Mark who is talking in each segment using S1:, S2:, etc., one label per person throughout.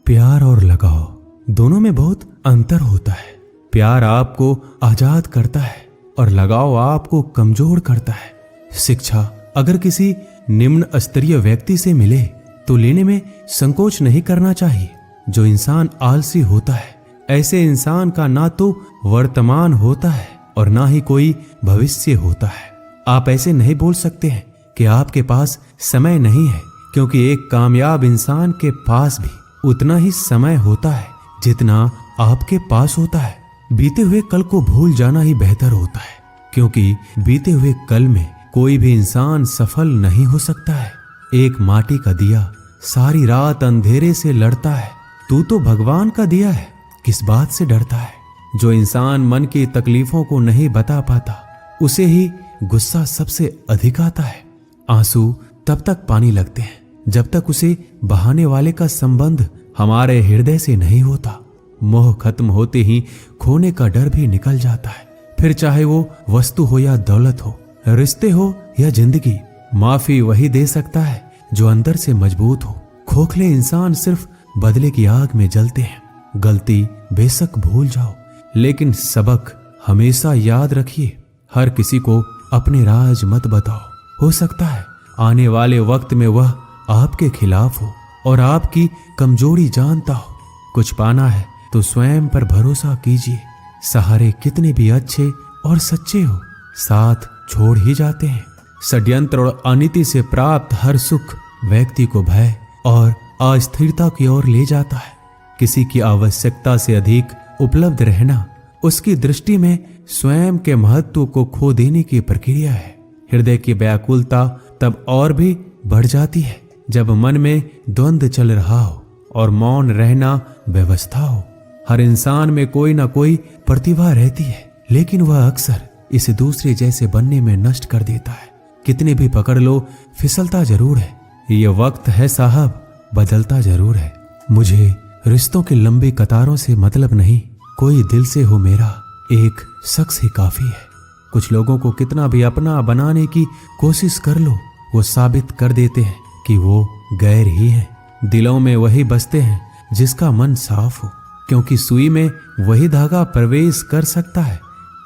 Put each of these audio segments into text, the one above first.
S1: प्यार और लगाव दोनों में बहुत अंतर होता है। प्यार आपको आजाद करता है और लगाव आपको कमजोर करता है। शिक्षा अगर किसी निम्न स्तरीय व्यक्ति से मिले तो लेने में संकोच नहीं करना चाहिए। जो इंसान आलसी होता है, ऐसे इंसान का ना तो वर्तमान होता है और ना ही कोई भविष्य होता है। आप ऐसे नहीं बोल सकते हैं कि आपके पास समय नहीं है, क्योंकि एक कामयाब इंसान के पास भी उतना ही समय होता है जितना आपके पास होता है। बीते हुए कल को भूल जाना ही बेहतर होता है, क्योंकि बीते हुए कल में कोई भी इंसान सफल नहीं हो सकता है। एक माटी का दिया सारी रात अंधेरे से लड़ता है, तू तो भगवान का दिया है, किस बात से डरता है। जो इंसान मन की तकलीफों को नहीं बता पाता, उसे ही गुस्सा सबसे अधिक आता है। आंसू तब तक पानी लगते हैं जब तक उसे बहाने वाले का संबंध हमारे हृदय से नहीं होता। मोह खत्म होते ही खोने का डर भी निकल जाता है। फिर चाहे वो वस्तु हो या दौलत हो, रिश्ते हो या जिंदगी, माफी वही दे सकता है जो अंदर से मजबूत हो। खोखले इंसान सिर्फ बदले की आग में जलते हैं। गलती बेशक भूल जाओ, लेकिन सबक हमेशा याद रखिए। हर किसी को अपने राज मत बताओ। हो सकता है आने वाले वक्त में वह आपके खिलाफ हो और आपकी कमजोरी जानता हो। कुछ पाना है तो स्वयं पर भरोसा कीजिए। सहारे कितने भी अच्छे और सच्चे हो, साथ छोड़ ही जाते हैं। षड्यंत्र और अनीति से प्राप्त हर सुख व्यक्ति को भय और अस्थिरता की ओर ले जाता है। किसी की आवश्यकता से अधिक उपलब्ध रहना उसकी दृष्टि में स्वयं के महत्व को खो देने की प्रक्रिया है। हृदय की व्याकुलता तब और भी बढ़ जाती है जब मन में द्वंद्व चल रहा हो और मौन रहना व्यवस्था हो। हर इंसान में कोई ना कोई प्रतिभा रहती है, लेकिन वह अक्सर इसे दूसरे जैसे बनने में नष्ट कर देता है। कितने भी पकड़ लो, फिसलता जरूर है। ये वक्त है साहब, बदलता जरूर है। मुझे रिश्तों की लंबी कतारों से मतलब नहीं, कोई दिल से हो मेरा एक शख्स ही काफी है। कुछ लोगों को कितना भी अपना बनाने की कोशिश कर लो, वो साबित कर देते हैं कि वो गैर ही है। दिलों में वही बसते हैं जिसका मन साफ हो, क्योंकि सुई में वही धागा प्रवेश कर सकता है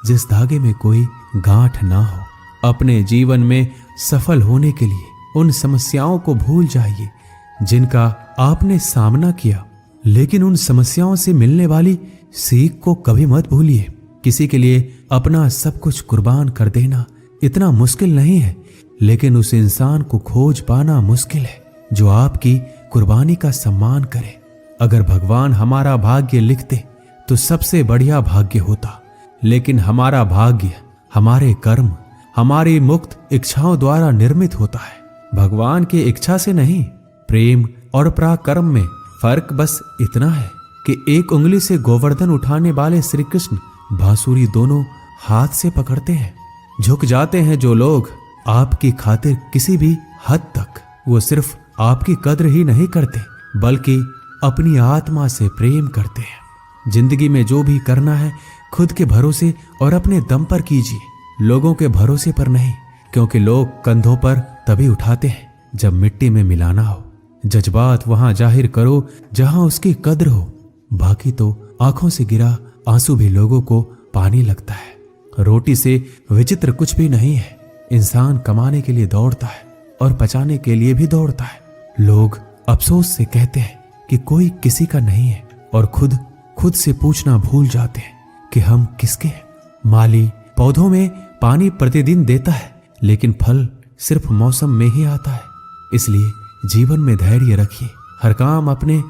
S1: जिस धागे में कोई गांठ ना हो। अपने जीवन में सफल होने के लिए उन समस्याओं को भूल जाइए जिनका आपने सामना किया, लेकिन उन समस्याओं से मिलने वाली सीख को कभी मत भूलिए। किसी के लिए अपना सब कुछ कुर्बान कर देना इतना मुश्किल नहीं है, लेकिन उस इंसान को खोज पाना मुश्किल है जो आपकी कुर्बानी का सम्मान करे। अगर भगवान हमारा भाग्य लिखते तो सबसे बढ़िया भाग्य होता, लेकिन हमारा भाग्य हमारे कर्म, हमारी मुक्त इच्छाओं द्वारा निर्मित होता है, भगवान की इच्छा से नहीं। प्रेम और पराक्रम में फर्क बस इतना है कि एक उंगली से गोवर्धन उठाने वाले श्री कृष्ण बांसुरी दोनों हाथ से पकड़ते हैं। झुक जाते हैं जो लोग आपकी खातिर किसी भी हद तक, वो सिर्फ आपकी कद्र ही नहीं करते बल्कि अपनी आत्मा से प्रेम करते हैं। जिंदगी में जो भी करना है खुद के भरोसे और अपने दम पर कीजिए, लोगों के भरोसे पर नहीं, क्योंकि लोग कंधों पर तभी उठाते हैं जब मिट्टी में मिलाना हो। जज्बात वहां जाहिर करो जहां उसकी कद्र हो, बाकी तो आंखों से गिरा आंसू भी लोगों को पानी लगता है। रोटी से विचित्र कुछ भी नहीं है। इंसान कमाने के लिए दौड़ता है और पचाने के लिए भी दौड़ता है। लोग अफसोस से कहते हैं कि कोई किसी का नहीं है और खुद से पूछना भूल जाते हैं कि हम किसके हैं। माली पौधों में पानी प्रतिदिन देता है, लेकिन फल सिर्फ मौसम में ही आता है। इसलिए जीवन में धैर्य रखिए, हर काम अपने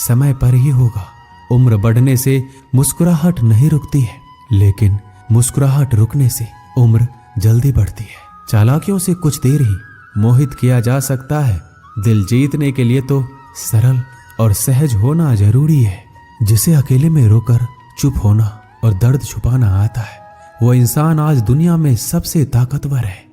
S1: समय पर ही होगा। उम्र बढ़ने से मुस्कुराहट नहीं रुकती है, लेकिन मुस्कुराहट रुकने से उम्र जल्दी बढ़ती है। चालाकियों से कुछ देर ही मोहित किया जा सकता है। दिल जीतने के लिए तो सरल और सहज होना जरूरी है। जिसे अकेले में रोकर चुप होना और दर्द छुपाना आता है, वो इंसान आज दुनिया में सबसे ताकतवर है।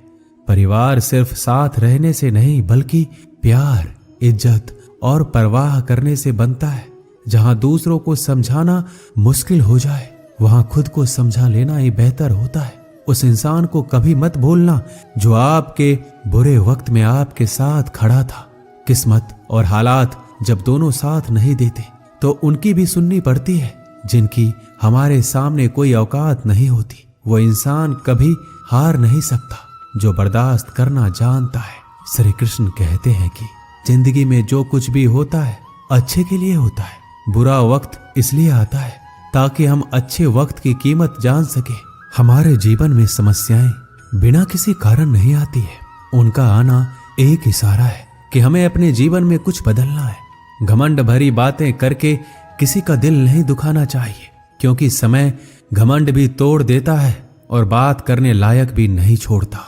S1: परिवार सिर्फ साथ रहने से नहीं, बल्कि प्यार, इज्जत और परवाह करने से बनता है। जहां दूसरों को समझाना मुश्किल हो जाए, वहां खुद को समझा लेना ही बेहतर होता है। उस इंसान को कभी मत भूलना जो आपके बुरे वक्त में आपके साथ खड़ा था। किस्मत और हालात जब दोनों साथ नहीं देते, तो उनकी भी सुननी पड़ती है। जिनकी हमारे सामने कोई औकात नहीं होती, वो इंसान कभी हार नहीं सकता जो बर्दाश्त करना जानता है। श्री कृष्ण कहते हैं कि जिंदगी में जो कुछ भी होता है अच्छे के लिए होता है। बुरा वक्त इसलिए आता है ताकि हम अच्छे वक्त की कीमत जान सके। हमारे जीवन में समस्याएं बिना किसी कारण नहीं आती है, उनका आना एक इशारा है कि हमें अपने जीवन में कुछ बदलना है। घमंड भरी बातें करके किसी का दिल नहीं दुखाना चाहिए, क्योंकि समय घमंड भी तोड़ देता है और बात करने लायक भी नहीं छोड़ता।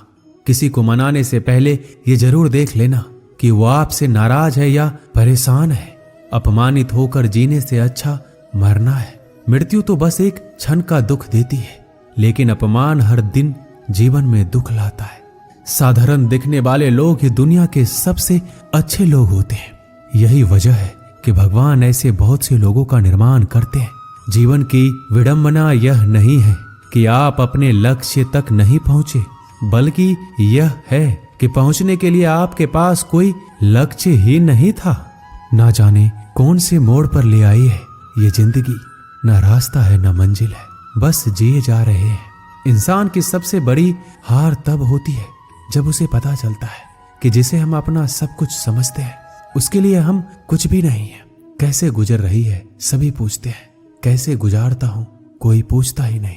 S1: किसी को मनाने से पहले ये जरूर देख लेना कि वो आपसे नाराज है या परेशान है। अपमानित होकर जीने से अच्छा मरना है। मृत्यु तो बस एक क्षण का दुख देती है, लेकिन अपमान हर दिन जीवन में दुख लाता है। साधारण दिखने वाले लोग ही दुनिया के सबसे अच्छे लोग होते हैं। यही वजह है कि भगवान ऐसे बहुत से लोगों का निर्माण करते हैं। जीवन की विडंबना यह नहीं है कि आप अपने लक्ष्य तक नहीं पहुंचे, बल्कि यह है कि पहुंचने के लिए आपके पास कोई लक्ष्य ही नहीं था। ना जाने कौन से मोड़ पर ले आई है ये जिंदगी, न रास्ता है न मंजिल है, बस जिए जा रहे हैं। इंसान की सबसे बड़ी हार तब होती है जब उसे पता चलता है कि जिसे हम अपना सब कुछ समझते हैं उसके लिए हम कुछ भी नहीं है। कैसे गुजर रही है सभी पूछते हैं, कैसे गुजारता हूं कोई पूछता ही नहीं।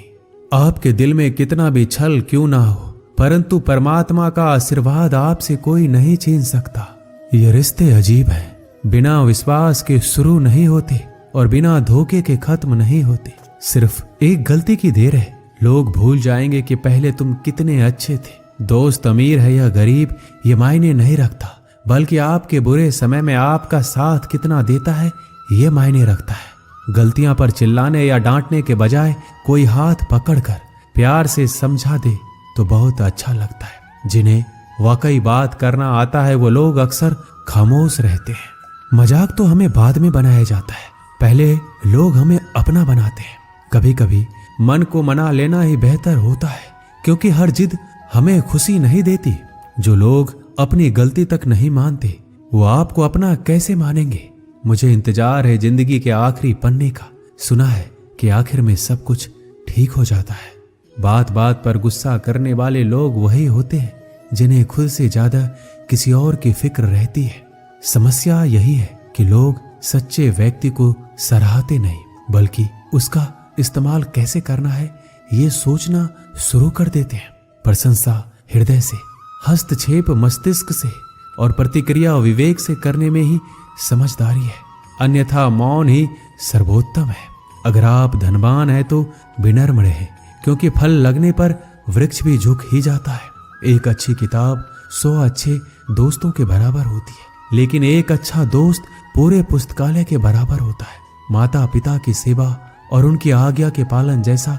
S1: आपके दिल में कितना भी छल क्यों ना हो, परंतु परमात्मा का आशीर्वाद आपसे कोई नहीं छीन सकता। ये रिश्ते अजीब हैं, बिना विश्वास के शुरू नहीं होते और बिना धोखे के खत्म नहीं होते। सिर्फ एक गलती की देर है, लोग भूल जाएंगे कि पहले तुम कितने अच्छे थे। दोस्त अमीर है या गरीब ये मायने नहीं रखता, बल्कि आपके बुरे समय में आपका साथ कितना देता है ये मायने रखता है। गलतियां पर चिल्लाने या डांटने के बजाय कोई हाथ पकड़कर प्यार से समझा दे तो बहुत अच्छा लगता है। जिन्हें वाकई बात करना आता है वो लोग अक्सर खामोश रहते हैं। मजाक तो हमें बाद में बनाया जाता है, पहले लोग हमें अपना बनाते हैं। कभी कभी मन को मना लेना ही बेहतर होता है, क्योंकि हर जिद हमें खुशी नहीं देती। जो लोग अपनी गलती तक नहीं मानते वो आपको अपना कैसे मानेंगे। मुझे इंतजार है जिंदगी के आखिरी पन्ने का। सुना है कि आखिर में सब कुछ ठीक हो जाता है। बात बात पर गुस्सा करने वाले लोग वही होते हैं जिन्हें खुद से ज्यादा किसी और की फिक्र रहती है। समस्या यही है कि लोग सच्चे व्यक्ति को सराहते नहीं, बल्कि उसका इस्तेमाल कैसे करना है ये सोचना शुरू कर देते हैं। प्रशंसा हृदय से, हस्तक्षेप मस्तिष्क से और प्रतिक्रिया विवेक से करने में ही समझदारी है, अन्यथा मौन ही सर्वोत्तम है। अगर आप धनवान हैं तो विनम्र रहें, क्योंकि फल लगने पर वृक्ष भी झुक ही जाता है। एक अच्छी किताब 100 अच्छे दोस्तों के बराबर होती है, लेकिन एक अच्छा दोस्त पूरे पुस्तकालय के बराबर होता है। माता पिता की सेवा और उनकी आज्ञा के पालन जैसा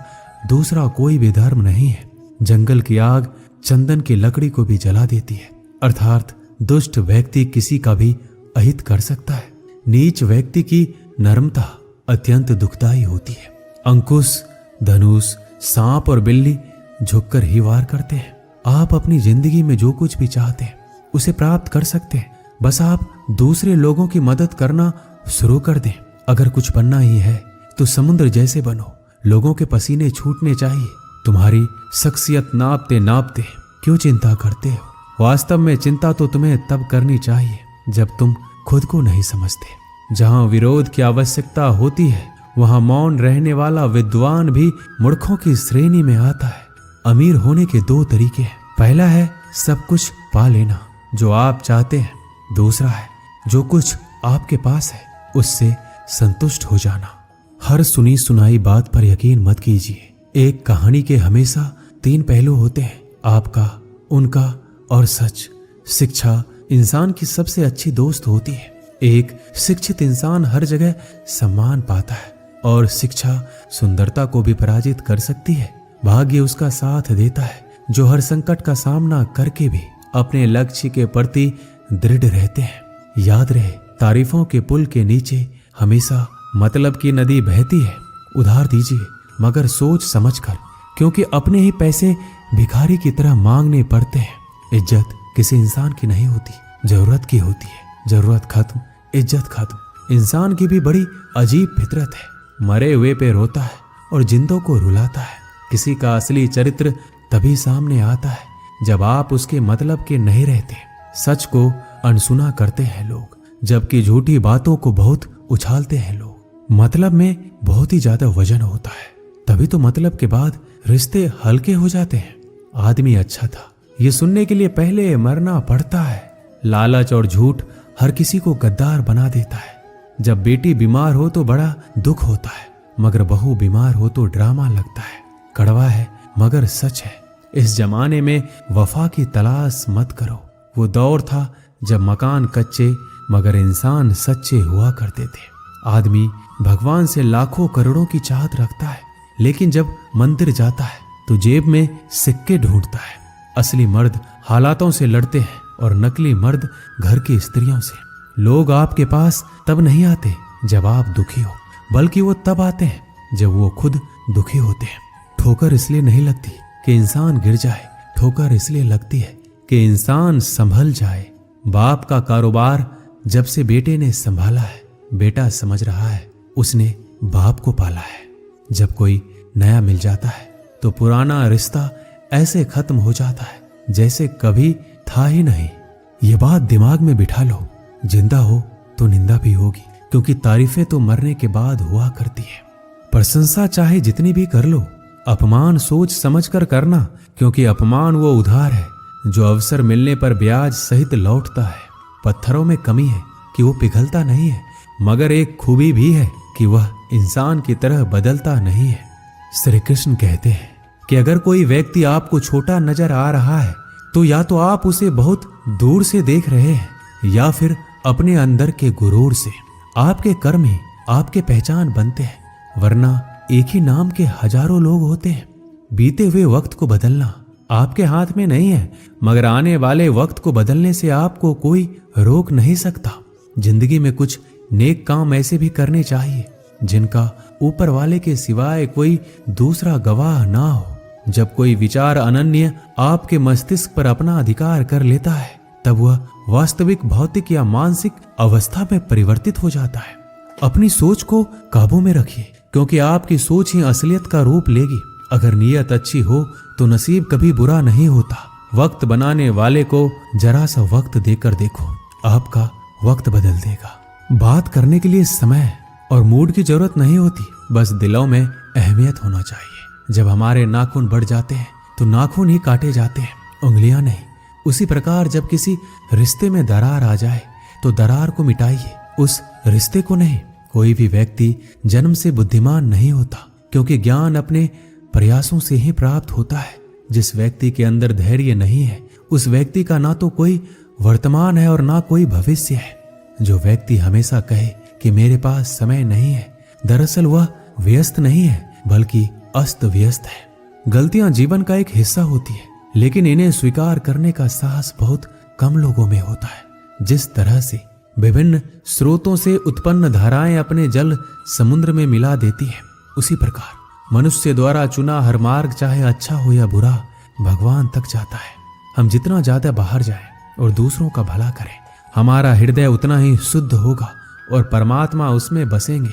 S1: दूसरा कोई भी धर्म नहीं है। जंगल की आग चंदन की लकड़ी को भी जला देती है, अर्थात दुष्ट व्यक्ति किसी का भी अहित कर सकता है। नीच व्यक्ति की नम्रता अत्यंत दुखदायी होती है। अंकुश, धनुष, सांप और बिल्ली झुककर ही वार करते हैं। आप अपनी जिंदगी में जो कुछ भी चाहते हैं उसे प्राप्त कर सकते हैं, बस आप दूसरे लोगों की मदद करना शुरू कर दें। अगर कुछ बनना ही है तो समुद्र जैसे बनो। लोगों के पसीने छूटने चाहिए। तुम्हारी शख्सियत नापते नापते क्यों चिंता करते हो। वास्तव में चिंता तो तुम्हें तब करनी चाहिए जब तुम खुद को नहीं समझते। जहां विरोध की आवश्यकता होती है वहां मौन रहने वाला विद्वान भी मूर्खों की श्रेणी में आता है। अमीर होने के 2 तरीके हैं। पहला है सब कुछ पा लेना जो आप चाहते हैं। दूसरा है जो कुछ आपके पास है उससे संतुष्ट हो जाना। हर सुनी सुनाई बात पर यकीन मत कीजिए। एक कहानी के हमेशा 3 पहलू होते हैं, आपका, उनका और सच। शिक्षा इंसान की सबसे अच्छी दोस्त होती है। एक शिक्षित इंसान हर जगह सम्मान पाता है और शिक्षा सुंदरता को भी पराजित कर सकती है। भाग्य उसका साथ देता है जो हर संकट का सामना करके भी अपने लक्ष्य के प्रति दृढ़ रहते हैं। याद रहे, तारीफों के पुल के नीचे हमेशा मतलब की नदी बहती है। उधार दीजिए मगर सोच समझकर, क्योंकि अपने ही पैसे भिखारी की तरह मांगने पड़ते हैं। इज्जत किसी इंसान की नहीं होती, जरूरत की होती है। जरूरत खत्म, इज्जत खत्म। इंसान की भी बड़ी अजीब फितरत है। मरे हुए पे रोता है और जिंदों को रुलाता है। किसी का असली चरित्र तभी सामने आता है जब आप उसके मतलब के नहीं रहते। सच को अनसुना करते हैं लोग, जबकि झूठी बातों को बहुत उछालते हैं लोग। मतलब में बहुत ही ज्यादा वजन होता है, तभी तो मतलब के बाद रिश्ते हल्के हो जाते हैं। आदमी अच्छा था ये सुनने के लिए पहले मरना पड़ता है। लालच और झूठ हर किसी को गद्दार बना देता है। जब बेटी बीमार हो तो बड़ा दुख होता है, मगर बहू बीमार हो तो ड्रामा लगता है। कड़वा है मगर सच है। इस जमाने में वफा की तलाश मत करो। वो दौर था जब मकान कच्चे मगर इंसान सच्चे हुआ करते थे। आदमी भगवान से लाखों करोड़ों की चाहत रखता है, लेकिन जब मंदिर जाता है तो जेब में सिक्के ढूंढता है। असली मर्द हालातों से लड़ते हैं और नकली मर्द घर की स्त्रियों से। लोग आपके पास तब नहीं आते जब आप दुखी हो, बल्कि वो तब आते हैं जब वो खुद दुखी होते हैं। ठोकर इसलिए नहीं लगती कि इंसान गिर जाए, ठोकर इसलिए लगती है कि इंसान संभल जाए। बाप का कारोबार जब से बेटे ने संभाला है, बेटा समझ रहा है उसने बाप को पाला है। जब कोई नया मिल जाता है तो पुराना रिश्ता ऐसे खत्म हो जाता है जैसे कभी था ही नहीं। ये बात दिमाग में बिठा लो। जिंदा हो तो निंदा भी होगी, क्योंकि तारीफें तो मरने के बाद हुआ करती है। प्रशंसा चाहे जितनी भी कर लो, अपमान सोच समझ कर करना, क्योंकि अपमान वो उधार है जो अवसर मिलने पर ब्याज सहित लौटता है। पत्थरों में कमी है कि वो पिघलता नहीं है, मगर एक खूबी भी है कि वह इंसान की तरह बदलता नहीं है। श्री कृष्ण कहते हैं कि अगर कोई व्यक्ति आपको छोटा नजर आ रहा है तो या तो आप उसे बहुत दूर से देख रहे हैं या फिर अपने अंदर के गुरूर से। आपके कर्म ही आपके पहचान बनते हैं, वरना एक ही नाम के हजारों लोग होते हैं। बीते हुए वक्त को बदलना आपके हाथ में नहीं है, मगर आने वाले वक्त को बदलने से आपको कोई रोक नहीं सकता। जिंदगी में कुछ नेक काम ऐसे भी करने चाहिए जिनका ऊपर वाले के सिवाय कोई दूसरा गवाह ना हो। जब कोई विचार अनन्य आपके मस्तिष्क पर अपना अधिकार कर लेता है, तब वह वास्तविक भौतिक या मानसिक अवस्था में परिवर्तित हो जाता है। अपनी सोच को काबू में रखिए, क्योंकि आपकी सोच ही असलियत का रूप लेगी। अगर नीयत अच्छी हो तो नसीब कभी बुरा नहीं होता। वक्त बनाने वाले को जरा सा वक्त देकर देखो, आपका वक्त बदल देगा। बात करने के लिए समय और मूड की जरूरत नहीं होती, बस दिलों में अहमियत होना चाहिए। जब हमारे नाखून बढ़ जाते हैं तो नाखून ही काटे जाते हैं, उंगलियां नहीं। उसी प्रकार जब किसी रिश्ते में दरार आ जाए तो दरार को मिटाइए, उस रिश्ते को नहीं। कोई भी व्यक्ति जन्म से बुद्धिमान नहीं होता, क्योंकि ज्ञान अपने प्रयासों से ही प्राप्त होता है। जिस व्यक्ति के अंदर धैर्य नहीं है, उस व्यक्ति का ना तो कोई वर्तमान है और ना कोई भविष्य है। जो व्यक्ति हमेशा कहे कि मेरे पास समय नहीं है, दरअसल वह व्यस्त नहीं है बल्कि अस्त व्यस्त है। गलतियां जीवन का एक हिस्सा होती है, लेकिन इन्हें स्वीकार करने का साहस बहुत कम लोगों में होता है। जिस तरह से विभिन्न स्रोतों से उत्पन्न धाराएं अपने जल समुद्र में मिला देती है, उसी प्रकार मनुष्य द्वारा चुना हर मार्ग, चाहे अच्छा हो या बुरा, भगवान तक जाता है। हम जितना ज्यादा बाहर जाएं और दूसरों का भला करें, हमारा हृदय उतना ही शुद्ध होगा और परमात्मा उसमें बसेंगे।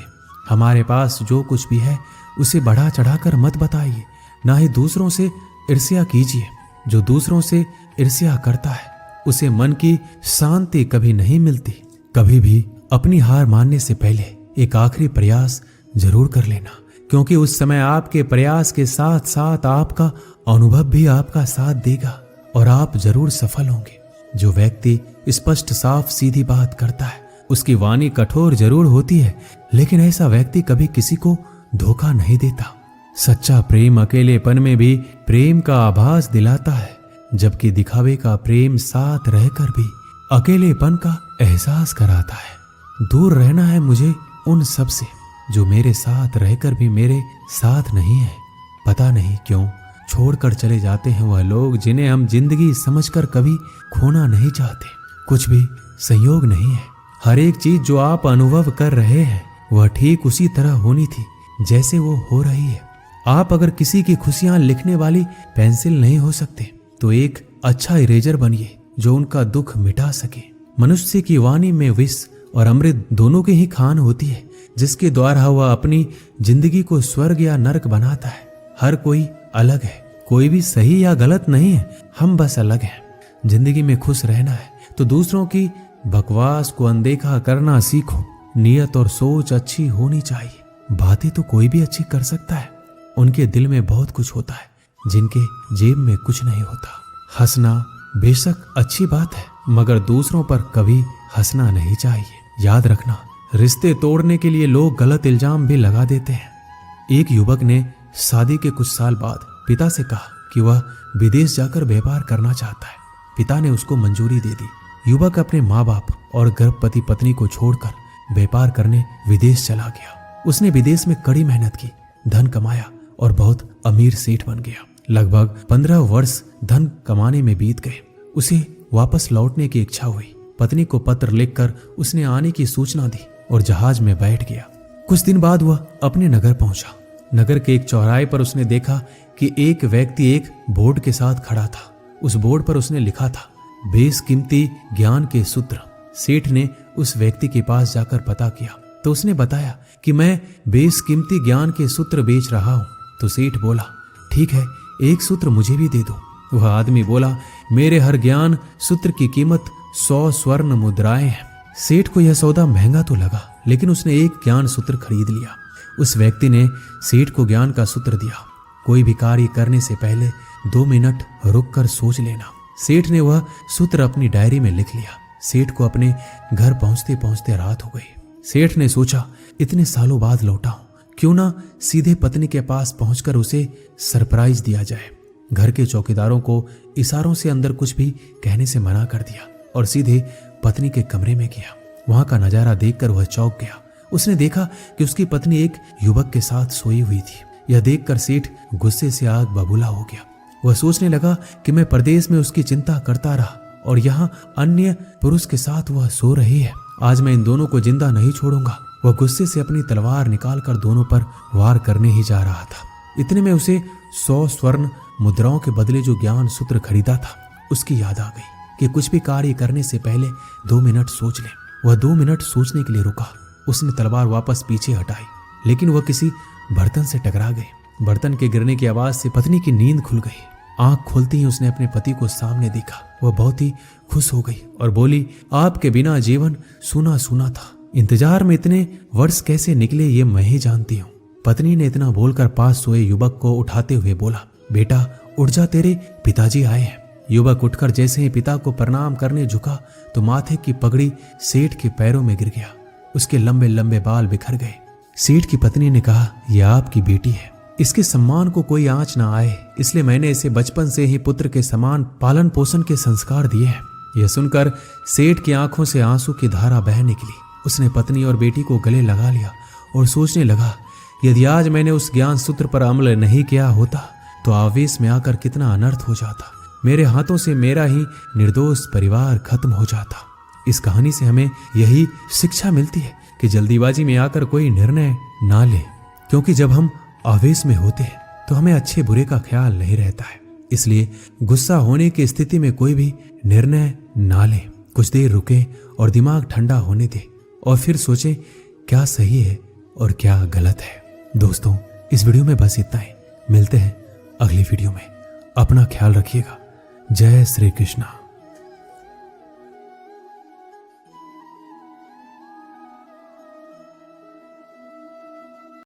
S1: हमारे पास जो कुछ भी है उसे बढ़ा चढ़ाकर मत बताइए, ना ही दूसरों से ईर्ष्या कीजिए। जो दूसरों से ईर्ष्या करता है उसे मन की शांति कभी नहीं मिलती। कभी भी अपनी हार मानने से पहले एक आखिरी प्रयास जरूर कर लेना, क्योंकि उस समय आपके प्रयास के साथ साथ आपका अनुभव भी आपका साथ देगा और आप जरूर सफल होंगे। जो व्यक्ति स्पष्ट साफ सीधी बात करता है उसकी वाणी कठोर जरूर होती है, लेकिन ऐसा व्यक्ति कभी किसी को धोखा नहीं देता। सच्चा प्रेम अकेलेपन में भी प्रेम का आभास दिलाता है, जबकि दिखावे का प्रेम साथ रहकर भी अकेलेपन का एहसास कराता है। दूर रहना है मुझे उन सब से जो मेरे साथ रहकर भी मेरे साथ नहीं है। पता नहीं क्यों छोड़कर चले जाते हैं वह लोग जिन्हें हम जिंदगी समझकर कभी खोना नहीं चाहते। कुछ भी संयोग नहीं है। हर एक चीज जो आप अनुभव कर रहे हैं वह ठीक उसी तरह होनी थी जैसे वो हो रही है। आप अगर किसी की खुशियां लिखने वाली पेंसिल नहीं हो सकते तो एक अच्छा इरेजर बनिए जो उनका दुख मिटा सके। मनुष्य की वाणी में विष और अमृत दोनों की ही खान होती है, जिसके द्वारा वह अपनी जिंदगी को स्वर्ग या नरक बनाता है। हर कोई अलग है, कोई भी सही या गलत नहीं है, हम बस अलग हैं। जिंदगी में खुश रहना है तो दूसरों की बकवास को अनदेखा करना सीखो। नियत और सोच अच्छी होनी चाहिए। बातें तो कोई भी अच्छी कर सकता है, उनके दिल में बहुत कुछ होता है जिनके जेब में कुछ नहीं होता। हंसना बेशक अच्छी बात है, मगर दूसरों पर कभी हंसना नहीं चाहिए। याद रखना, रिश्ते तोड़ने के लिए लोग गलत इल्जाम भी लगा देते हैं। एक युवक ने शादी के कुछ साल बाद पिता से कहा कि वह विदेश जाकर व्यापार करना चाहता है। पिता ने उसको मंजूरी दे दी। युवक अपने माँ बाप और गर्भवती पत्नी को छोड़कर व्यापार करने विदेश चला गया। उसने विदेश में कड़ी मेहनत की, धन कमाया और बहुत अमीर सेठ बन गया। लगभग 15 वर्ष धन कमाने में बीत गए। उसे वापस लौटने की इच्छा हुई। पत्नी को पत्र लिखकर उसने आने की सूचना दी और जहाज में बैठ गया। कुछ दिन बाद वह अपने नगर पहुंचा। नगर के एक चौराहे पर उसने देखा कि एक व्यक्ति एक बोर्ड के साथ खड़ा था। उस बोर्ड पर उसने लिखा था, बेशकीमती ज्ञान के सूत्र। सेठ ने उस व्यक्ति के पास जाकर पता किया तो उसने बताया कि मैं बेशकीमती ज्ञान के सूत्र बेच रहा हूं। तो सेठ बोला, ठीक है, एक सूत्र मुझे भी दे दो। वह आदमी बोला, मेरे हर ज्ञान सूत्र की कीमत 100 स्वर्ण मुद्राएं हैं। सेठ को यह सौदा महंगा तो लगा, लेकिन उसने एक ज्ञान सूत्र खरीद लिया। उस व्यक्ति ने सेठ को ज्ञान का सूत्र दिया, कोई भी कार्य करने से पहले 2 मिनट रुककर सोच लेना। सेठ ने वह सूत्र अपनी डायरी में लिख लिया। सेठ को अपने घर पहुंचते पहुंचते रात हो गई। सेठ ने सोचा, इतने सालों बाद लौटा हूं, क्यों ना सीधे पत्नी के पास पहुंचकर उसे सरप्राइज दिया जाए। घर के चौकीदारों को इशारों से अंदर कुछ भी कहने से मना कर दिया और सीधे पत्नी के कमरे में गया। वहां का नजारा देखकर वह चौंक गया। उसने देखा कि उसकी पत्नी एक युवक के साथ सोई हुई थी। यह देखकर सेठ गुस्से से आग बबूला हो गया। वह सोचने लगा कि मैं परदेश में उसकी चिंता करता रहा और यहाँ अन्य पुरुष के साथ वह सो रही है। आज मैं इन दोनों को जिंदा नहीं छोड़ूंगा। वह गुस्से से अपनी तलवार निकालकर दोनों पर वार करने ही जा रहा था। इतने में उसे 100 स्वर्ण मुद्राओं के बदले जो ज्ञान सूत्र खरीदा था उसकी याद आ गई कि कुछ भी कार्य करने से पहले 2 मिनट सोच ले। वह 2 मिनट सोचने के लिए रुका। उसने तलवार वापस पीछे हटाई, लेकिन वह किसी बर्तन से टकरा गई। बर्तन के गिरने की आवाज से पत्नी की नींद खुल गई। आंख खोलते ही उसने अपने पति को सामने देखा। वह बहुत ही खुश हो गई और बोली, आपके बिना जीवन सूना सूना था। इंतजार में इतने वर्ष कैसे निकले ये मैं ही जानती हूँ। पत्नी ने इतना बोलकर पास सोए युवक को उठाते हुए बोला, बेटा उठ जा, तेरे पिताजी आए हैं। युवक उठकर जैसे ही पिता को प्रणाम करने झुका तो माथे की पगड़ी सेठ के पैरों में गिर गया। उसके लंबे लंबे बाल बिखर गए। सेठ की पत्नी ने कहा, यह आपकी बेटी है, इसके सम्मान को कोई आंच ना आए, इसलिए मैंने इसे बचपन से ही पुत्र के समान पालन पोषण के संस्कार दिए हैं। यह सुनकर सेठ की आंखों से आंसू की धारा बह निकली। उसने पत्नी और बेटी को गले लगा लिया और सोचने लगा, यदि आज मैंने उस ज्ञान सूत्र पर अमल नहीं किया होता तो आवेश में आकर कितना अनर्थ हो जाता। मेरे हाथों से मेरा ही निर्दोष परिवार खत्म हो जाता। इस कहानी से हमें यही शिक्षा मिलती है कि जल्दीबाजी में आकर कोई निर्णय ना ले, क्योंकि जब हम आवेश में होते हैं तो हमें अच्छे बुरे का ख्याल नहीं रहता है। इसलिए गुस्सा होने की स्थिति में कोई भी निर्णय ना ले। कुछ देर रुके और दिमाग ठंडा होने दे और फिर सोचें क्या सही है और क्या गलत है। दोस्तों, इस वीडियो में बस इतना ही। मिलते हैं अगली वीडियो में। अपना ख्याल रखिएगा। जय श्री कृष्णा।